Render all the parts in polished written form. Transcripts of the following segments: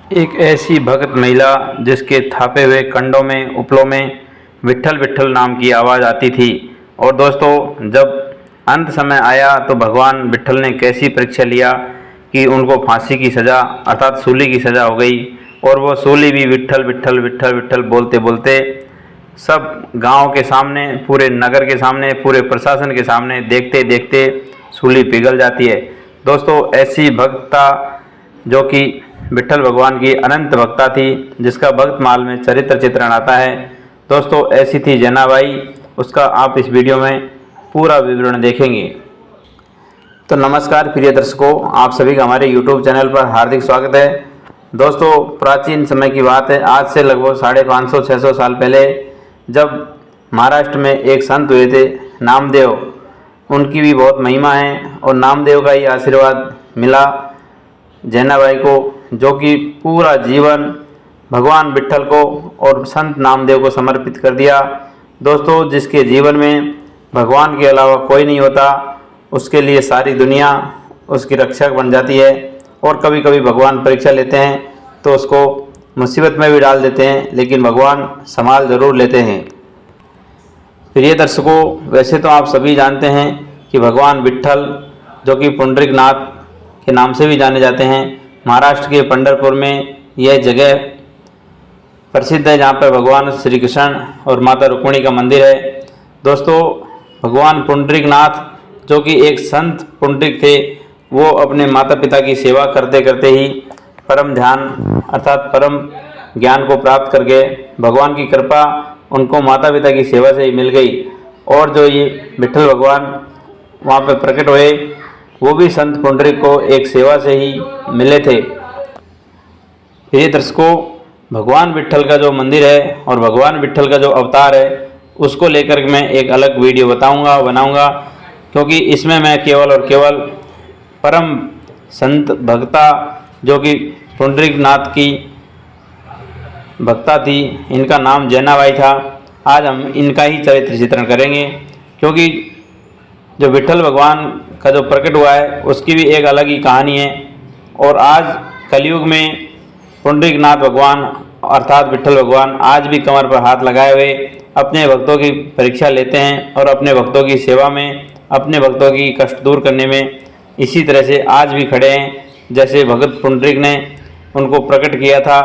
एक ऐसी भगत महिला जिसके थापे हुए कंडों में उपलों में विट्ठल विट्ठल नाम की आवाज़ आती थी। और दोस्तों, जब अंत समय आया तो भगवान विट्ठल ने कैसी परीक्षा लिया कि उनको फांसी की सज़ा अर्थात सूली की सज़ा हो गई। और वो सूली भी विट्ठल विट्ठल विट्ठल विट्ठल बोलते बोलते सब गांव के सामने, पूरे नगर के सामने, पूरे प्रशासन के सामने देखते देखते सूली पिघल जाती है। दोस्तों, ऐसी भक्ता जो कि विट्ठल भगवान की अनंत भक्ता थी, जिसका भक्त माल में चरित्र चित्रण आता है। दोस्तों, ऐसी थी जनाबाई। उसका आप इस वीडियो में पूरा विवरण देखेंगे। तो नमस्कार प्रिय दर्शकों, आप सभी का हमारे YouTube चैनल पर हार्दिक स्वागत है। दोस्तों, प्राचीन समय की बात है, आज से लगभग 550-600 साल पहले, जब महाराष्ट्र में एक संत हुए थे नामदेव। उनकी भी बहुत महिमा है और नामदेव का ही आशीर्वाद मिला जैनाबाई को, जो कि पूरा जीवन भगवान विट्ठल को और संत नामदेव को समर्पित कर दिया। दोस्तों, जिसके जीवन में भगवान के अलावा कोई नहीं होता, उसके लिए सारी दुनिया उसकी रक्षक बन जाती है। और कभी कभी भगवान परीक्षा लेते हैं तो उसको मुसीबत में भी डाल देते हैं, लेकिन भगवान संभाल जरूर लेते हैं। प्रिय दर्शकों, वैसे तो आप सभी जानते हैं कि भगवान विट्ठल, जो कि पुंडरीकनाथ के नाम से भी जाने जाते हैं, महाराष्ट्र के पंढरपुर में यह जगह प्रसिद्ध है, जहाँ पर भगवान श्री कृष्ण और माता रुक्मिणी का मंदिर है। दोस्तों, भगवान पुंडरीकनाथ, जो कि एक संत पुंडरीक थे, वो अपने माता पिता की सेवा करते करते ही परम ध्यान अर्थात परम ज्ञान को प्राप्त करके भगवान की कृपा उनको माता पिता की सेवा से ही मिल गई। और जो ये विट्ठल भगवान वहाँ पर प्रकट हुए, वो भी संत पुंडरीक को एक सेवा से ही मिले थे। प्रिय दर्शकों, भगवान विट्ठल का जो मंदिर है और भगवान विट्ठल का जो अवतार है, उसको लेकर मैं एक अलग वीडियो बनाऊंगा, क्योंकि इसमें मैं केवल और केवल परम संत भक्ता, जो कि पुंडरीक नाथ की भक्ता थी, इनका नाम जैनाबाई था, आज हम इनका ही चरित्र चित्रण करेंगे। क्योंकि जो विट्ठल भगवान का जो प्रकट हुआ है, उसकी भी एक अलग ही कहानी है। और आज कलयुग में पुंडरीकनाथ भगवान अर्थात विट्ठल भगवान आज भी कमर पर हाथ लगाए हुए अपने भक्तों की परीक्षा लेते हैं और अपने भक्तों की सेवा में, अपने भक्तों की कष्ट दूर करने में इसी तरह से आज भी खड़े हैं। जैसे भगत पुंडरीक ने उनको प्रकट किया था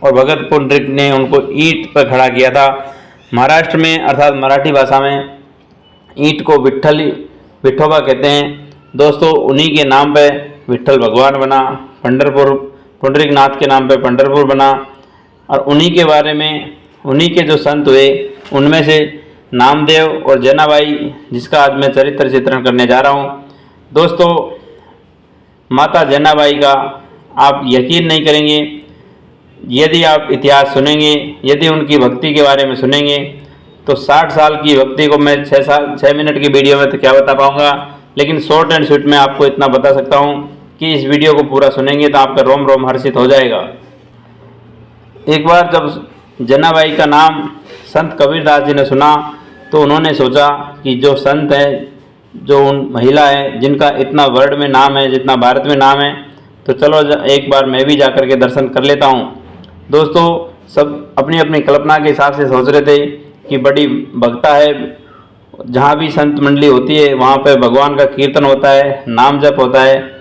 और भगत पुंडरीक ने उनको ईंट पर खड़ा किया था। महाराष्ट्र में अर्थात मराठी भाषा में ईंट को विठोबा कहते हैं। दोस्तों, उन्हीं के नाम पे विट्ठल भगवान बना, पंढरपुर पुंडरीक नाथ के नाम पे पंढरपुर बना। और उन्हीं के बारे में उन्हीं के जो संत हुए, उनमें से नामदेव और जैनाबाई, जिसका आज मैं चरित्र चित्रण करने जा रहा हूँ। दोस्तों, माता जैनाबाई का आप यकीन नहीं करेंगे, यदि आप इतिहास सुनेंगे, यदि उनकी भक्ति के बारे में सुनेंगे, तो 60 साल की भक्ति को मैं 6 मिनट की वीडियो में तो क्या बता पाऊँगा, लेकिन शॉर्ट एंड स्वीट में आपको इतना बता सकता हूँ कि इस वीडियो को पूरा सुनेंगे तो आपका रोम रोम हर्षित हो जाएगा। एक बार जब जैनाबाई का नाम संत कबीरदास जी ने सुना, तो उन्होंने सोचा कि जो संत है, जो उन महिला है जिनका इतना वर्ल्ड में नाम है, जितना भारत में नाम है, तो चलो एक बार मैं भी जाकर के दर्शन कर लेता हूँ। दोस्तों, सब अपनी अपनी कल्पना के हिसाब से सोच रहे थे कि बड़ी भक्ता है, जहाँ भी संत मंडली होती है वहाँ पर भगवान का कीर्तन होता है, नाम जप होता है,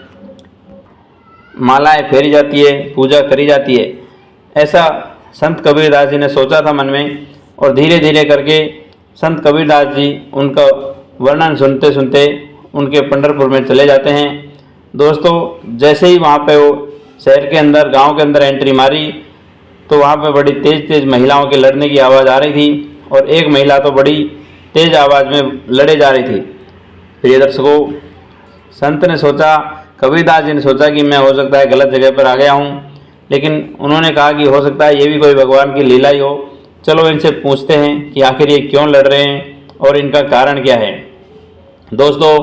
मालाएं फेरी जाती है, पूजा करी जाती है। ऐसा संत कबीरदास जी ने सोचा था मन में। और धीरे धीरे करके संत कबीरदास जी उनका वर्णन सुनते सुनते उनके पंढरपुर में चले जाते हैं। दोस्तों, जैसे ही वहाँ पे वो शहर के अंदर, गांव के अंदर एंट्री मारी, तो वहाँ पे बड़ी तेज़ तेज़ महिलाओं के लड़ने की आवाज़ आ रही थी। और एक महिला तो बड़ी तेज़ आवाज़ में लड़े जा रही थी। प्रिय दर्शकों, संत ने सोचा, कबीरदास जी ने सोचा कि मैं हो सकता है गलत जगह पर आ गया हूँ, लेकिन उन्होंने कहा कि हो सकता है ये भी कोई भगवान की लीला ही हो, चलो इनसे पूछते हैं कि आखिर ये क्यों लड़ रहे हैं और इनका कारण क्या है। दोस्तों,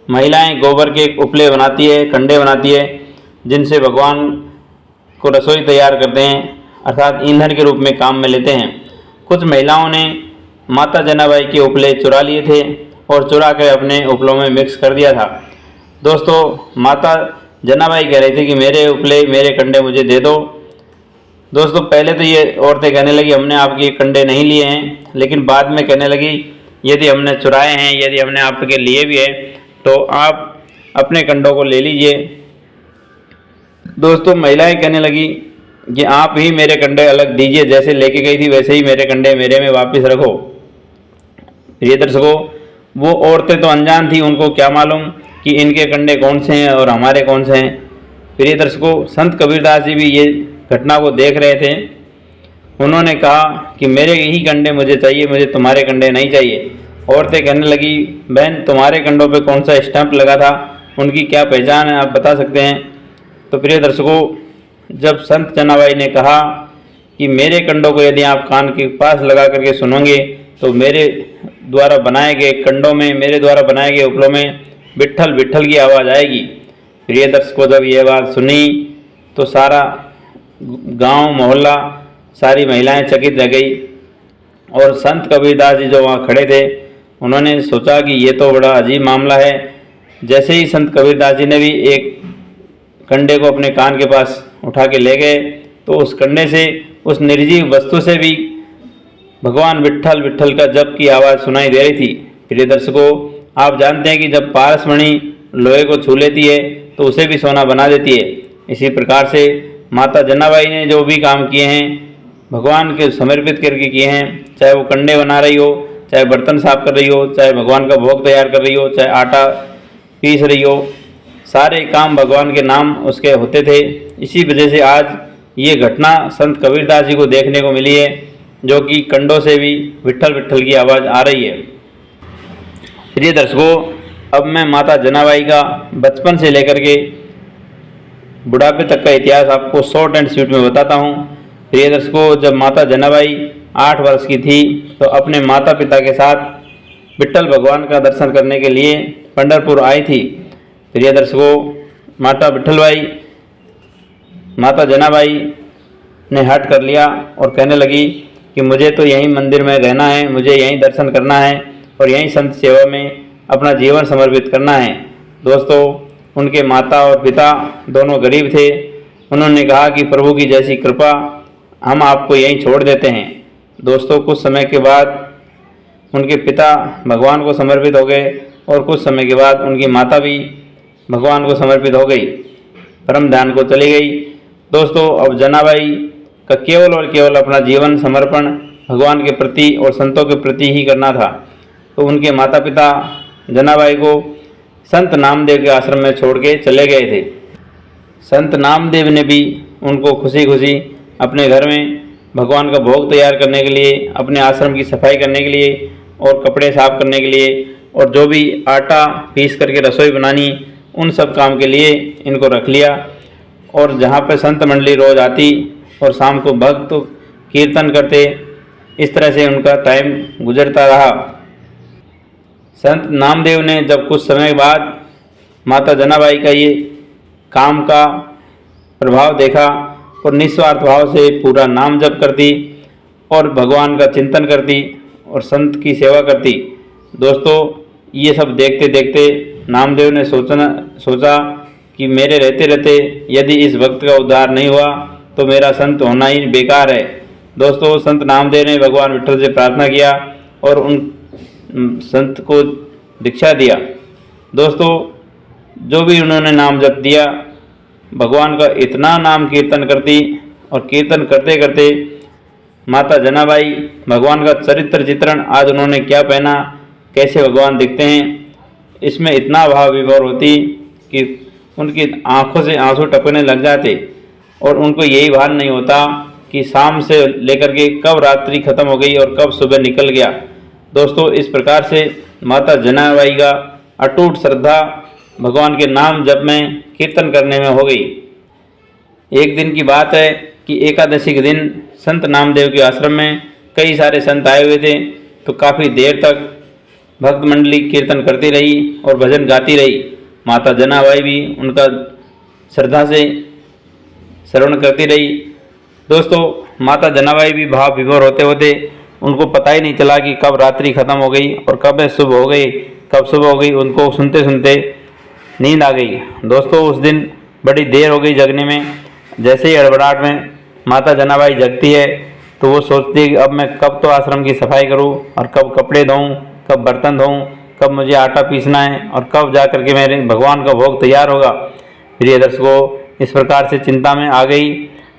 महिलाएं गोबर के उपले बनाती है, कंडे बनाती है, जिनसे भगवान को रसोई तैयार करते हैं अर्थात ईंधन के रूप में काम में लेते हैं। कुछ महिलाओं ने माता जैनाबाई के उपले चुरा लिए थे और चुरा कर अपने उपलों में मिक्स कर दिया था। दोस्तों, माता जैनाबाई कह रही थी कि मेरे उपले, मेरे कंडे मुझे दे दो। दोस्तों पहले तो ये औरतें कहने लगी हमने आपके कंडे नहीं लिए हैं, लेकिन बाद में कहने लगी यदि हमने चुराए हैं, यदि हमने आपके लिए भी है तो आप अपने कंडों को ले लीजिए। दोस्तों महिलाएं कहने लगी कि आप ही मेरे कंडे अलग दीजिए, जैसे लेके गई थी वैसे ही मेरे कंडे मेरे में वापस रखो। प्रिय दर्शकों, वो औरतें तो अनजान थी, उनको क्या मालूम कि इनके कंडे कौन से हैं और हमारे कौन से हैं। प्रिय दर्शकों, संत कबीरदास जी भी ये घटना को देख रहे थे। उन्होंने कहा कि मेरे ही कंडे मुझे चाहिए, मुझे तुम्हारे कंडे नहीं चाहिए। औरतें कहने लगी बहन तुम्हारे कंडों पे कौन सा स्टैंप लगा था, उनकी क्या पहचान है, आप बता सकते हैं। तो प्रिय दर्शकों, जब संत जनाबाई ने कहा कि मेरे कंडों को यदि आप कान के पास लगा करके सुनोगे तो मेरे द्वारा बनाए गए कंडों में, मेरे द्वारा बनाए गए उपलों में विट्ठल विट्ठल की आवाज़ आएगी। प्रिय दर्शकों, जब ये बात सुनी तो सारा गांव मोहल्ला, सारी महिलाएं चकित रह गई। और संत कबीरदास जी जो वहाँ खड़े थे उन्होंने सोचा कि ये तो बड़ा अजीब मामला है। जैसे ही संत कबीरदास जी ने भी एक कंडे को अपने कान के पास उठा के ले गए तो उस कंडे से, उस निर्जीव वस्तु से भी भगवान विट्ठल विट्ठल का जप की आवाज़ सुनाई दे रही थी। प्रिय दर्शकों, आप जानते हैं कि जब पारसमणि लोहे को छू लेती है तो उसे भी सोना बना देती है। इसी प्रकार से माता जनाबाई ने जो भी काम किए हैं भगवान के समर्पित करके किए हैं, चाहे वो कंडे बना रही हो, चाहे बर्तन साफ कर रही हो, चाहे भगवान का भोग तैयार कर रही हो, चाहे आटा पीस रही हो, सारे काम भगवान के नाम उसके होते थे। इसी वजह से आज ये घटना संत कबीरदास जी को देखने को मिली है, जो कि कंडों से भी विट्ठल विट्ठल की आवाज़ आ रही है। प्रिय दर्शकों, अब मैं माता जनाबाई का बचपन से लेकर के बुढ़ापे तक का इतिहास आपको शॉर्ट एंड स्वीट में बताता हूँ। प्रिय दर्शकों, जब माता जनाबाई 8 वर्ष की थी तो अपने माता पिता के साथ विट्ठल भगवान का दर्शन करने के लिए पंढरपुर आई थी। प्रिय दर्शकों, माता जनाबाई ने हट कर लिया और कहने लगी कि मुझे तो यहीं मंदिर में रहना है, मुझे यहीं दर्शन करना है और यहीं संत सेवा में अपना जीवन समर्पित करना है। दोस्तों, उनके माता और पिता दोनों गरीब थे। उन्होंने कहा कि प्रभु की जैसी कृपा, हम आपको यहीं छोड़ देते हैं। दोस्तों, कुछ समय के बाद उनके पिता भगवान को समर्पित हो गए और कुछ समय के बाद उनकी माता भी भगवान को समर्पित हो गई, परम ध्यान को चली गई। दोस्तों, अब जनाबाई का केवल और केवल अपना जीवन समर्पण भगवान के प्रति और संतों के प्रति ही करना था। तो उनके माता पिता जनाबाई को संत नामदेव के आश्रम में छोड़ के चले गए थे। संत नामदेव ने भी उनको खुशी खुशी अपने घर में भगवान का भोग तैयार करने के लिए, अपने आश्रम की सफाई करने के लिए और कपड़े साफ करने के लिए और जो भी आटा पीस करके रसोई बनानी, उन सब काम के लिए इनको रख लिया। और जहाँ पर संत मंडली रोज आती और शाम को भक्त कीर्तन करते, इस तरह से उनका टाइम गुजरता रहा। संत नामदेव ने जब कुछ समय बाद माता जनाबाई का ये काम का प्रभाव देखा और निस्वार्थ भाव से पूरा नाम जप करती और भगवान का चिंतन करती और संत की सेवा करती। दोस्तों, ये सब देखते देखते नामदेव ने सोचा कि मेरे रहते रहते यदि इस भक्त का उद्धार नहीं हुआ तो मेरा संत होना ही बेकार है। दोस्तों, संत नामदेव ने भगवान विट्ठल से प्रार्थना किया और उन संत को दीक्षा दिया। दोस्तों, जो भी उन्होंने नाम जप दिया, भगवान का इतना नाम कीर्तन करती और कीर्तन करते करते माता जनाबाई भगवान का चरित्र चित्रण, आज उन्होंने क्या पहना, कैसे भगवान दिखते हैं, इसमें इतना भाव विभोर होती कि उनकी आंखों से आंसू टपकने लग जाते और उनको यही भान नहीं होता कि शाम से लेकर के कब रात्रि खत्म हो गई और कब सुबह निकल गया। दोस्तों, इस प्रकार से माता जनाबाई का अटूट श्रद्धा भगवान के नाम जप में, कीर्तन करने में हो गई। एक दिन की बात है कि एकादशी के दिन संत नामदेव के आश्रम में कई सारे संत आए हुए थे, तो काफ़ी देर तक भक्त मंडली कीर्तन करती रही और भजन गाती रही। माता जनाबाई भी उनका श्रद्धा से श्रवण करती रही। दोस्तों, माता जनाबाई भी भाव विभोर होते होते उनको पता ही नहीं चला कि कब रात्रि खत्म हो गई और कब सुबह हो गई, कब सुबह हो गई, उनको सुनते सुनते नींद आ गई। दोस्तों, उस दिन बड़ी देर हो गई जगने में। जैसे ही हड़बड़ाहट में माता जनाबाई जगती है तो वो सोचती है कि अब मैं कब तो आश्रम की सफाई करूं और कब कपड़े धोऊं, कब बर्तन धोऊं, कब मुझे आटा पीसना है और कब जा कर के मेरे भगवान का भोग तैयार होगा। प्रिय दर्शकों, इस प्रकार से चिंता में आ गई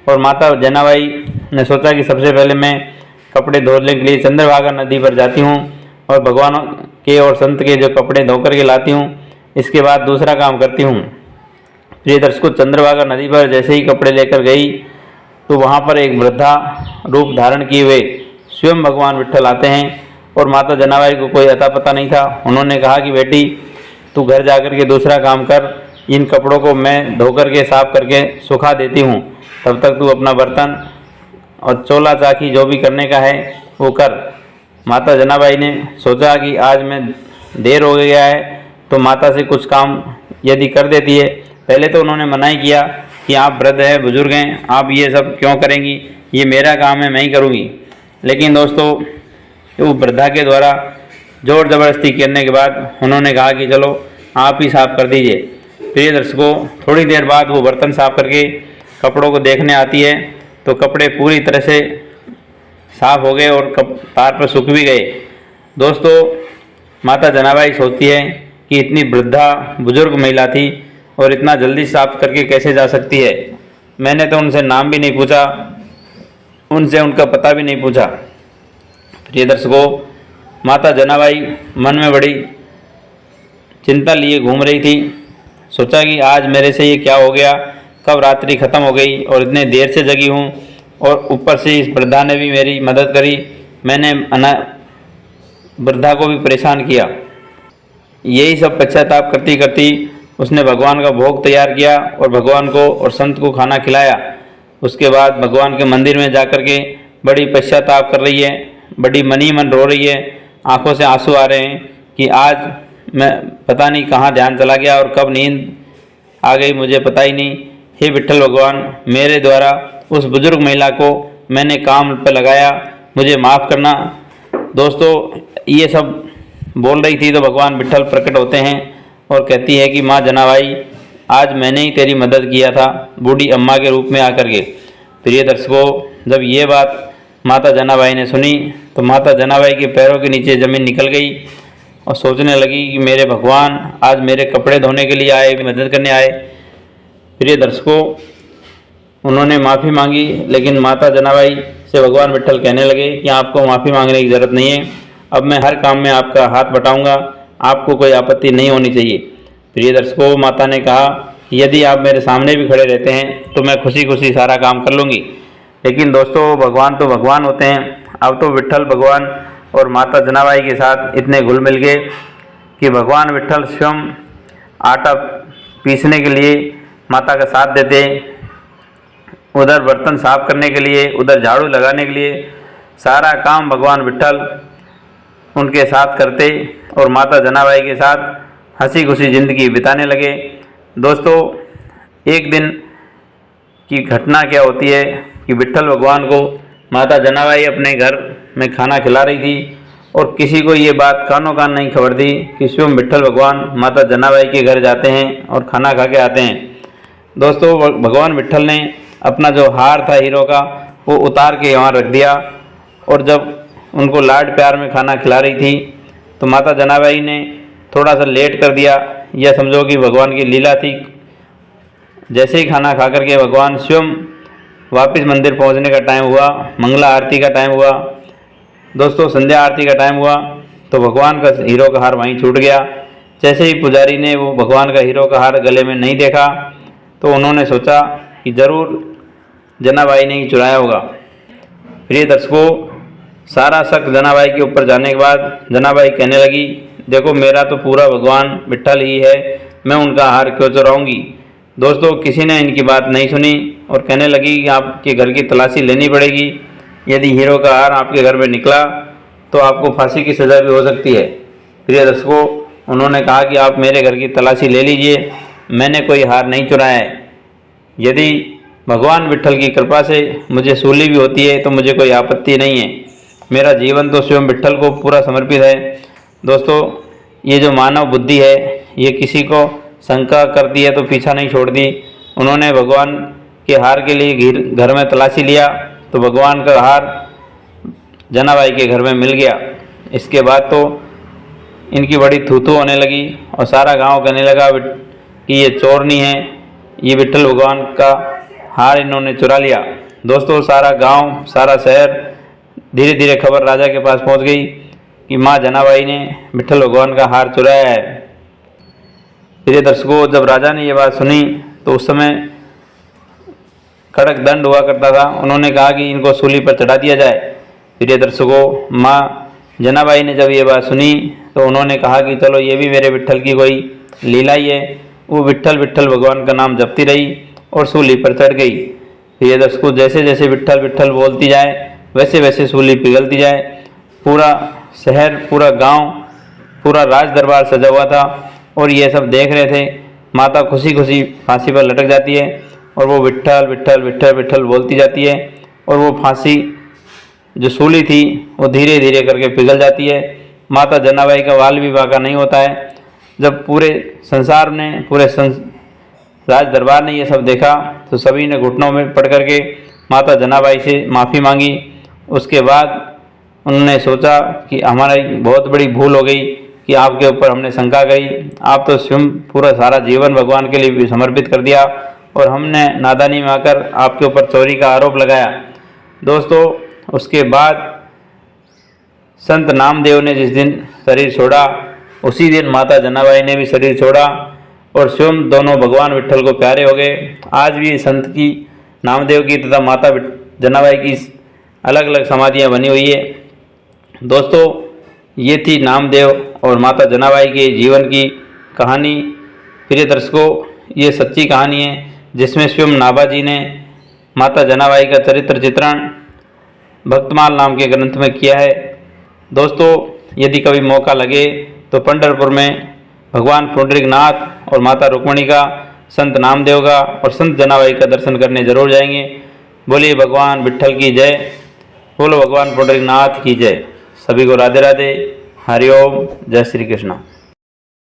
और माता जनाबाई ने सोचा कि सबसे पहले मैं कपड़े धोने के लिए चंद्रभागा नदी पर जाती हूँ और भगवान के और संत के जो कपड़े धो कर के लाती हूँ, इसके बाद दूसरा काम करती हूँ। प्रिय दर्शकों, चंद्रभागा नदी पर जैसे ही कपड़े लेकर गई तो वहाँ पर एक वृद्धा रूप धारण किए हुए स्वयं भगवान विट्ठल आते हैं और माता जनाबाई को कोई अता पता नहीं था। उन्होंने कहा कि बेटी, तू घर जाकर के दूसरा काम कर, इन कपड़ों को मैं धो करके साफ करके सुखा देती हूँ, तब तक तू अपना बर्तन और चोला चाकी जो भी करने का है वो कर। माता जनाबाई ने सोचा कि आज मैं देर हो गया है तो माता से कुछ काम यदि कर देती है। पहले तो उन्होंने मनाही किया कि आप वृद्ध हैं, बुजुर्ग हैं, आप ये सब क्यों करेंगी, ये मेरा काम है, मैं ही करूँगी। लेकिन दोस्तों, वो वृद्धा के द्वारा जोर ज़बरदस्ती करने के बाद उन्होंने कहा कि चलो आप ही साफ़ कर दीजिए। प्रिय दर्शकों, थोड़ी देर बाद वो बर्तन साफ़ करके कपड़ों को देखने आती है तो कपड़े पूरी तरह से साफ़ हो गए और तार पर सूख भी गए। दोस्तों, माता जनाबाई सोचती है कि इतनी वृद्धा बुजुर्ग महिला थी और इतना जल्दी साफ करके कैसे जा सकती है। मैंने तो उनसे नाम भी नहीं पूछा, उनसे उनका पता भी नहीं पूछा। प्रिय दर्शकों, माता जनाबाई मन में बड़ी चिंता लिए घूम रही थी। सोचा कि आज मेरे से ये क्या हो गया, कब रात्रि ख़त्म हो गई और इतने देर से जगी हूँ और ऊपर से इस वृद्धा ने भी मेरी मदद करी, मैंने वृद्धा को भी परेशान किया। यही सब पश्चाताप करती करती उसने भगवान का भोग तैयार किया और भगवान को और संत को खाना खिलाया। उसके बाद भगवान के मंदिर में जाकर के बड़ी पश्चाताप कर रही है, बड़ी मनी मन रो रही है, आंखों से आंसू आ रहे हैं कि आज मैं पता नहीं कहाँ ध्यान चला गया और कब नींद आ गई, मुझे पता ही नहीं। हे विट्ठल भगवान, मेरे द्वारा उस बुजुर्ग महिला को मैंने काम पर लगाया, मुझे माफ़ करना। दोस्तों, ये सब बोल रही थी तो भगवान विट्ठल प्रकट होते हैं और कहती है कि माँ जनाबाई, आज मैंने ही तेरी मदद किया था, बूढ़ी अम्मा के रूप में आकर के। प्रिय दर्शकों, जब ये बात माता जनाबाई ने सुनी तो माता जनाबाई के पैरों के नीचे ज़मीन निकल गई और सोचने लगी कि मेरे भगवान आज मेरे कपड़े धोने के लिए आए, मदद करने आए। प्रिय दर्शकों, उन्होंने माफ़ी मांगी, लेकिन माता जनाबाई से भगवान विट्ठल कहने लगे कि आपको माफ़ी मांगने की ज़रूरत नहीं है, अब मैं हर काम में आपका हाथ बटाऊंगा, आपको कोई आपत्ति नहीं होनी चाहिए। प्रिय दर्शकों, माता ने कहा यदि आप मेरे सामने भी खड़े रहते हैं तो मैं खुशी खुशी सारा काम कर लूँगी। लेकिन दोस्तों, भगवान तो भगवान होते हैं। अब तो विट्ठल भगवान और माता जनाबाई के साथ इतने घुल मिल गए कि भगवान विट्ठल स्वयं आटा पीसने के लिए माता का साथ देते, उधर बर्तन साफ करने के लिए, उधर झाड़ू लगाने के लिए, सारा काम भगवान विट्ठल उनके साथ करते और माता जनाबाई के साथ हंसी खुशी ज़िंदगी बिताने लगे। दोस्तों, एक दिन की घटना क्या होती है कि विट्ठल भगवान को माता जनाबाई अपने घर में खाना खिला रही थी और किसी को ये बात कानों कान नहीं खबर दी कि स्वयं विट्ठल भगवान माता जनाबाई के घर जाते हैं और खाना खा के आते हैं। दोस्तों, भगवान विट्ठल ने अपना जो हार था हीरो का वो उतार के वहाँ रख दिया और जब उनको लाड प्यार में खाना खिला रही थी तो माता जनाबाई ने थोड़ा सा लेट कर दिया, यह समझो कि भगवान की लीला थी। जैसे ही खाना खा करके भगवान स्वयं वापस मंदिर पहुंचने का टाइम हुआ, मंगला आरती का टाइम हुआ, दोस्तों संध्या आरती का टाइम हुआ, तो भगवान का हीरो का हार वहीं छूट गया। जैसे ही पुजारी ने वो भगवान का हीरो का हार गले में नहीं देखा तो उन्होंने सोचा कि ज़रूर जनाबाई ने ही चुराया होगा। प्रिय दर्शकों, सारा शक जनाबाई के ऊपर जाने के बाद जनाबाई कहने लगी, देखो मेरा तो पूरा भगवान विट्ठल ही है, मैं उनका हार क्यों चुराऊंगी। दोस्तों, किसी ने इनकी बात नहीं सुनी और कहने लगी कि आपके घर की तलाशी लेनी पड़ेगी, यदि हीरो का हार आपके घर में निकला तो आपको फांसी की सज़ा भी हो सकती है। प्रिय दर्शकों, उन्होंने कहा कि आप मेरे घर की तलाशी ले लीजिए, मैंने कोई हार नहीं चुराया है। यदि भगवान विट्ठल की कृपा से मुझे सूली भी होती है तो मुझे कोई आपत्ति नहीं है, मेरा जीवन तो स्वयं विट्ठल को पूरा समर्पित है। दोस्तों, ये जो मानव बुद्धि है ये किसी को शंका करती है तो पीछा नहीं छोड़ती। उन्होंने भगवान के हार के लिए घर में तलाशी लिया तो भगवान का हार जनाबाई के घर में मिल गया। इसके बाद तो इनकी बड़ी थू होने लगी और सारा गांव कहने लगा कि ये चोरनी है, ये विट्ठल भगवान का हार इन्होंने चुरा लिया। दोस्तों सारा गांव, सारा शहर धीरे धीरे खबर राजा के पास पहुंच गई कि माँ जनाबाई ने विट्ठल भगवान का हार चुराया है। प्रिय दर्शकों, जब राजा ने ये बात सुनी तो उस समय कड़क दंड हुआ करता था। उन्होंने कहा कि इनको सूली पर चढ़ा दिया जाए। प्रिय दर्शकों, माँ जनाबाई ने जब ये बात सुनी तो उन्होंने कहा कि चलो ये भी मेरे विट्ठल की कोई लीला ही है। वो विट्ठल विट्ठल भगवान का नाम जपती रही और सूली पर चढ़ गई। प्रिय दर्शकों, जैसे जैसे विट्ठल विट्ठल बोलती जाए वैसे वैसे सूली पिघलती जाए। पूरा शहर, पूरा गांव, पूरा राज दरबार सजा हुआ था और ये सब देख रहे थे। माता खुशी खुशी फांसी पर लटक जाती है और वो विट्ठल विट्ठल विट्ठल विट्ठल बोलती जाती है और वो फांसी जो सूली थी वो धीरे धीरे करके पिघल जाती है। माता जनाबाई का वाल भी बांका नहीं होता है। जब पूरे संसार ने, पूरे राज दरबार ने ये सब देखा तो सभी ने घुटनों में पड़ करके माता जनाबाई से माफ़ी मांगी। उसके बाद उन्होंने सोचा कि हमारी बहुत बड़ी भूल हो गई कि आपके ऊपर हमने शंका करी। आप तो स्वयं पूरा सारा जीवन भगवान के लिए भी समर्पित कर दिया और हमने नादानी में आकर आपके ऊपर चोरी का आरोप लगाया। दोस्तों उसके बाद संत नामदेव ने जिस दिन शरीर छोड़ा उसी दिन माता जनाबाई ने भी शरीर छोड़ा और स्वयं दोनों भगवान विट्ठल को प्यारे हो गए। आज भी संत की, नामदेव की तथा माता जनाबाई की अलग अलग समाधियाँ बनी हुई है। दोस्तों ये थी नामदेव और माता जनाबाई के जीवन की कहानी। प्रिय दर्शकों, ये सच्ची कहानी है जिसमें स्वयं नाभाजी ने माता जनाबाई का चरित्र चित्रण भक्तमाल नाम के ग्रंथ में किया है। दोस्तों यदि कभी मौका लगे तो पंढरपुर में भगवान पुंडरीकनाथ और माता रुक्मणी का, संत नामदेव का और संत जनाबाई का दर्शन करने जरूर जाएंगे। बोलिए भगवान विट्ठल की जय, बोलो भगवान पुंडरीकनाथ की जय। सभी को राधे राधे, हरिओम, जय श्री कृष्ण।